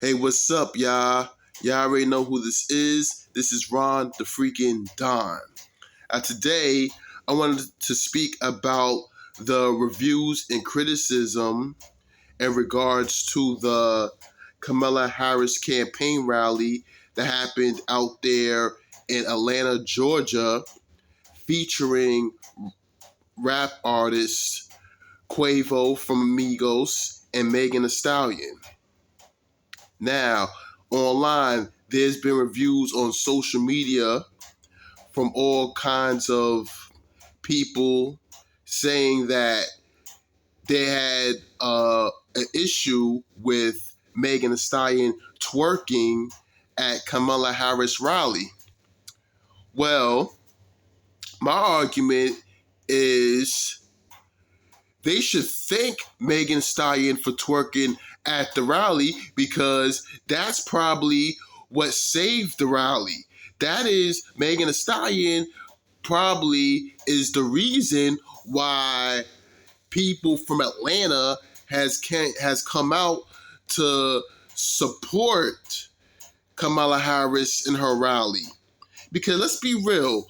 Hey, what's up, y'all? Y'all already know who this is. This is Ron, the freaking Don. Today, I wanted to speak about the reviews and criticism in regards to the Kamala Harris campaign rally that happened out there in Atlanta, Georgia, featuring rap artist Quevo from Amigos and Megan Thee Stallion. Now, online, there's been reviews on social media from all kinds of people saying that they had an issue with Megan Thee Stallion twerking at Kamala Harris rally. Well, my argument is they should thank Megan Thee Stallion for twerking at the rally because that's probably what saved the rally. That is, Megan Thee Stallion probably is the reason why people from Atlanta has come out to support Kamala Harris in her rally. Because let's be real,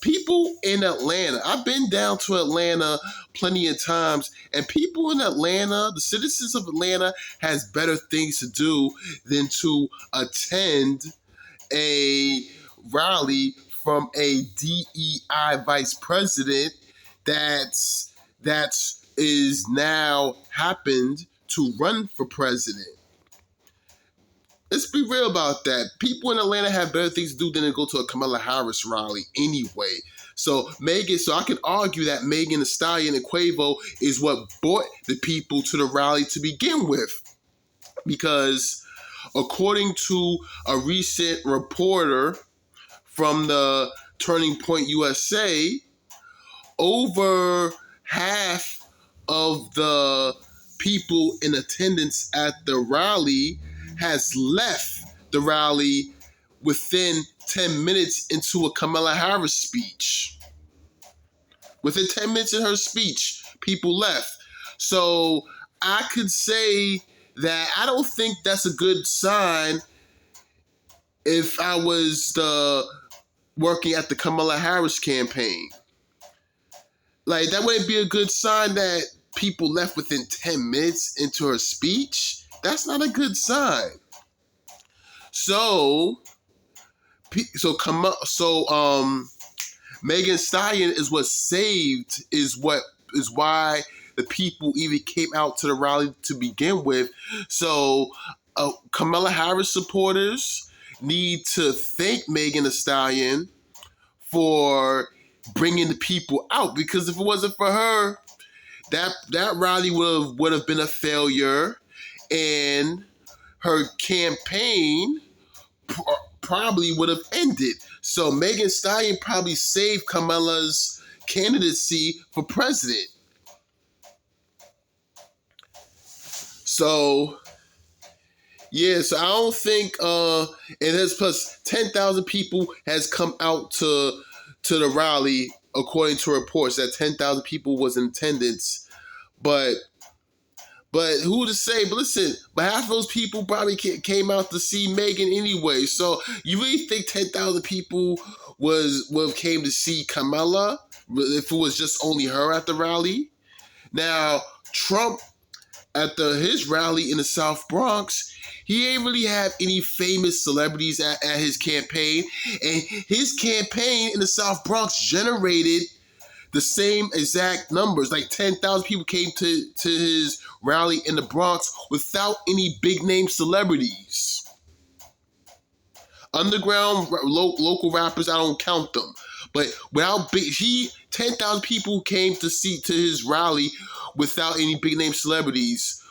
people in Atlanta, I've been down to Atlanta plenty of times, and people in Atlanta, the citizens of Atlanta, has better things to do than to attend a rally from a DEI vice president that's is now happened to run for president. Let's be real about that. People in Atlanta have better things to do than to go to a Kamala Harris rally anyway. So I can argue that Megan Thee Stallion and Quevo is what brought the people to the rally to begin with. Because according to a recent reporter from the Turning Point USA, over half of the people in attendance at the rally has left the rally within 10 minutes into a Kamala Harris speech. Within 10 minutes in her speech, people left. So I could say that I don't think that's a good sign if I was working at the Kamala Harris campaign. Like, that wouldn't be a good sign that people left within 10 minutes into her speech. That's not a good sign. So Megan Thee Stallion is what saved, is why the people even came out to the rally to begin with. So Kamala Harris supporters need to thank Megan Thee Stallion for bringing the people out, because if it wasn't for her, that rally would have been a failure, and her campaign probably would have ended. So Megan Thee Stallion probably saved Kamala's candidacy for president. So yeah, so I don't think and there's plus 10,000 people has come out to the rally, according to reports that 10,000 people was in attendance. But who to say? But listen, but half of those people probably came out to see Megan anyway. So you really think 10,000 people came to see Kamala if it was just only her at the rally? Now, Trump at his rally in the South Bronx, he ain't really have any famous celebrities at his campaign, and his campaign in the South Bronx generated the same exact numbers. Like 10,000 people came to his rally in the Bronx without any big name celebrities. Underground local rappers, I don't count them. But without 10,000 people came to his rally without any big name celebrities,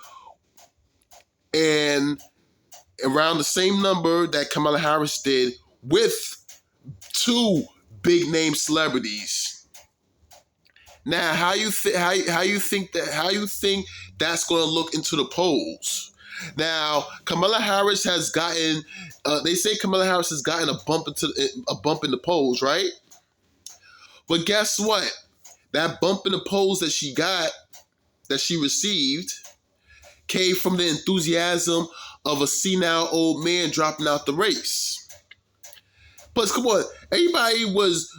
and around the same number that Kamala Harris did with 2 big name celebrities. Now, how you think that's going to look into the polls? Now, Kamala Harris has gotten. They say Kamala Harris has gotten a bump in the polls, right? But guess what? That bump in the polls that she received, came from the enthusiasm of a senile old man dropping out the race. Plus, come on, everybody it was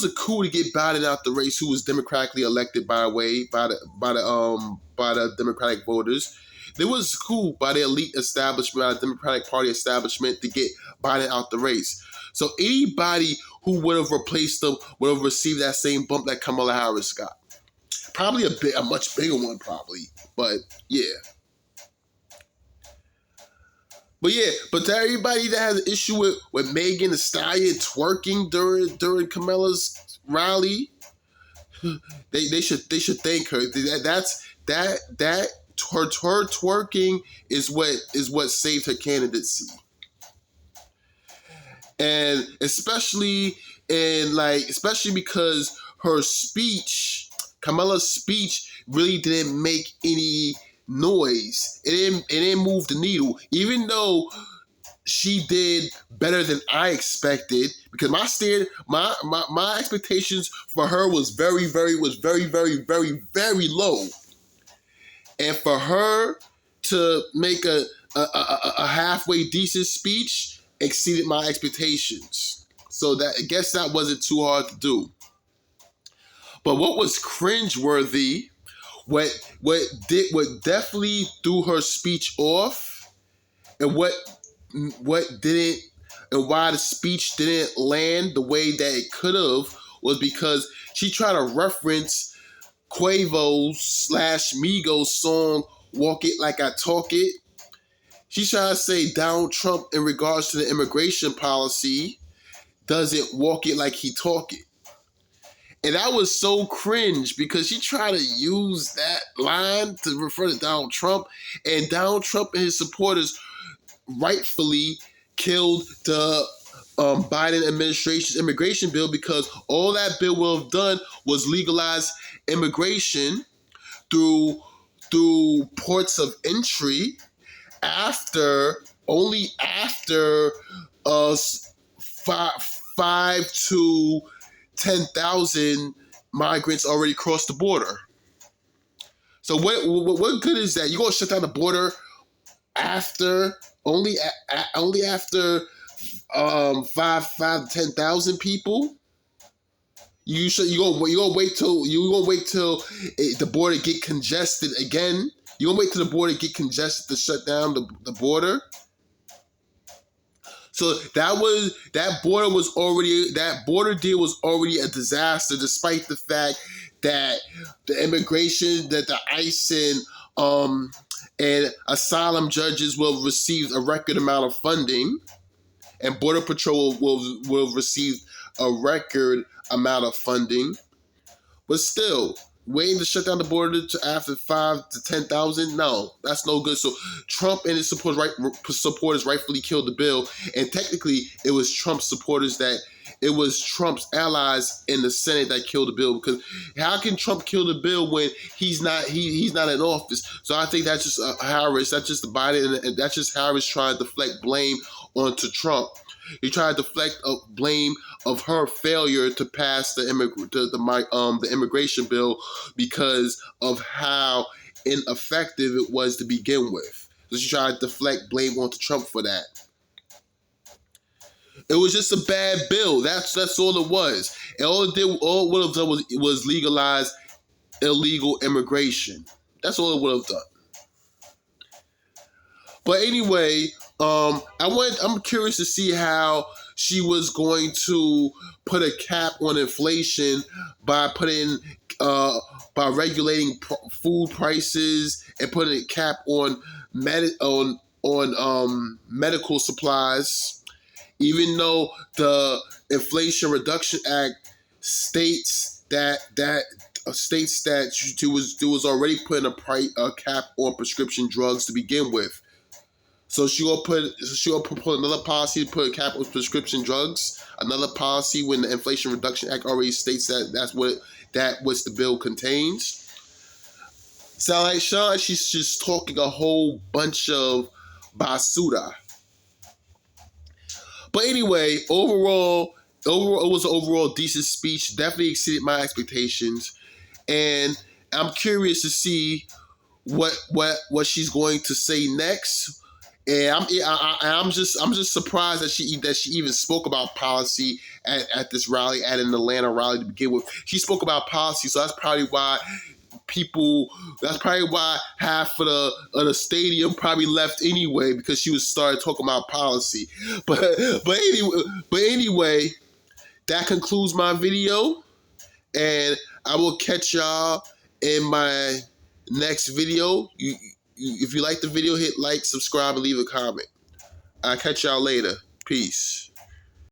a coup to get Biden out the race, who was democratically elected by the Democratic voters. There was a coup by the elite establishment, by the Democratic Party establishment, to get Biden out the race. So anybody who would have replaced him would have received that same bump that Kamala Harris got. Probably a much bigger one, probably. But yeah. But to everybody that has an issue with Megan Thee Stallion twerking during Kamala's rally, they should thank her. Her twerking is what saved her candidacy. And especially because her speech, Kamala's speech, really didn't make any noise. It didn't move the needle, even though she did better than I expected, because my expectations for her was very, very low. And for her to make a halfway decent speech exceeded my expectations. So I guess that wasn't too hard to do. But what was cringeworthy, what definitely threw her speech off, and what didn't, and why the speech didn't land the way that it could have, was because she tried to reference Quevo / Migos song "Walk It Like I Talk It." She tried to say Donald Trump, in regards to the immigration policy, doesn't walk it like he talk it. And that was so cringe, because she tried to use that line to refer to Donald Trump, and Donald Trump and his supporters rightfully killed the Biden administration's immigration bill, because all that bill will have done was legalize immigration through ports of entry only after 5 to 10,000 migrants already crossed the border. So what good is that? You're gonna shut down the border after only after 5 to 10,000 people? You gonna wait till the border get congested again? You gonna wait till the border get congested to shut down the border? So that border deal was already a disaster, despite the fact that the immigration, that the ICE and asylum judges will receive a record amount of funding, and Border Patrol will receive a record amount of funding. But still, waiting to shut down the border after 5 to 10,000, no, that's no good. So Trump and his supporters rightfully killed the bill, and technically it was Trump's allies in the Senate that killed the bill. Because how can Trump kill the bill when he's not in office? So I think that's just Harris, that's just Biden, and that's just Harris trying to deflect blame onto Trump. He tried to deflect blame of her failure to pass the immigration bill because of how ineffective it was to begin with. So she tried to deflect blame onto Trump for that. It was just a bad bill. That's all it was. And all it would have done was legalize illegal immigration. That's all it would have done. But anyway, I'm curious to see how she was going to put a cap on inflation by regulating food prices and putting a cap on medical supplies, even though the Inflation Reduction Act states that there was already putting a cap on prescription drugs to begin with. So she'll put another policy to put a cap on prescription drugs, another policy when the Inflation Reduction Act already states that's what the bill contains. Sound like Sean? She's just talking a whole bunch of basura. But anyway, overall, it was an overall decent speech. Definitely exceeded my expectations, and I'm curious to see what she's going to say next. And I'm just surprised that she even spoke about policy at this rally, at an Atlanta rally to begin with. She spoke about policy, so that's probably why half of the stadium probably left anyway, because she was started talking about policy. But anyway, that concludes my video, and I will catch y'all in my next video. If you like the video, hit like, subscribe, and leave a comment. I'll catch y'all later. Peace.